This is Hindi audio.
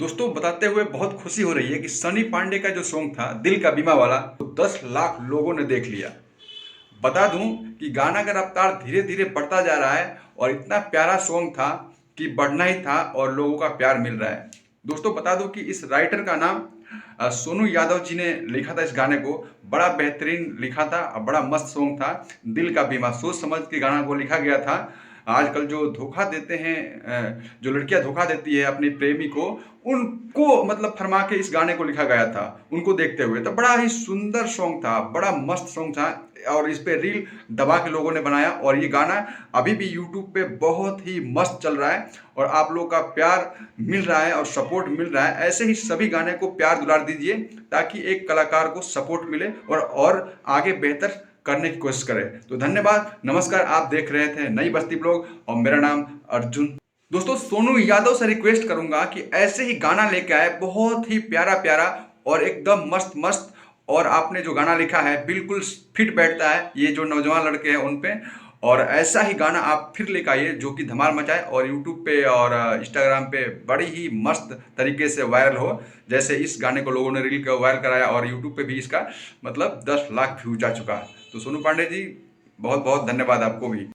दोस्तों बताते हुए बहुत खुशी हो रही है कि सनी पांडे का जो सॉन्ग था दिल का बीमा वाला तो 10 लाख लोगों ने देख लिया। बता दूं कि गाना का रफ्तार धीरे धीरे बढ़ता जा रहा है और इतना प्यारा सॉन्ग था कि बढ़ना ही था और लोगों का प्यार मिल रहा है। दोस्तों बता दूं कि इस राइटर का नाम सोनू यादव जी ने लिखा था। इस गाने को बड़ा बेहतरीन लिखा था और बड़ा मस्त सॉन्ग था। दिल का बीमा सोच समझ के गाना को लिखा गया था। आजकल जो धोखा देते हैं, जो लड़कियां धोखा देती है अपने प्रेमी को, उनको मतलब फरमा के इस गाने को लिखा गया था। उनको देखते हुए तो बड़ा ही सुंदर सॉन्ग था, बड़ा मस्त सॉन्ग था और इस पे रील दबा के लोगों ने बनाया और ये गाना अभी भी यूट्यूब पे बहुत ही मस्त चल रहा है और आप लोग का प्यार मिल रहा है और सपोर्ट मिल रहा है। ऐसे ही सभी गाने को प्यार दुलार दीजिए ताकि एक कलाकार को सपोर्ट मिले और आगे बेहतर करने की कोशिश करें। तो धन्यवाद, नमस्कार। आप देख रहे थे नई बस्ती ब्लॉग और मेरा नाम अर्जुन। दोस्तों सोनू यादव से रिक्वेस्ट करूंगा कि ऐसे ही गाना लेके आए, बहुत ही प्यारा प्यारा और एकदम मस्त मस्त। और आपने जो गाना लिखा है बिल्कुल फिट बैठता है ये जो नौजवान लड़के हैं उन पे। और ऐसा ही गाना आप फिर लेकर आइए जो कि धमाल मचाए और यूट्यूब पे और इंस्टाग्राम पे बड़ी ही मस्त तरीके से वायरल हो। जैसे इस गाने को लोगों ने रील का वायरल कराया और यूट्यूब पे भी इसका मतलब 10 लाख व्यूज आ चुका है। तो सोनू पांडे जी, बहुत बहुत धन्यवाद आपको भी।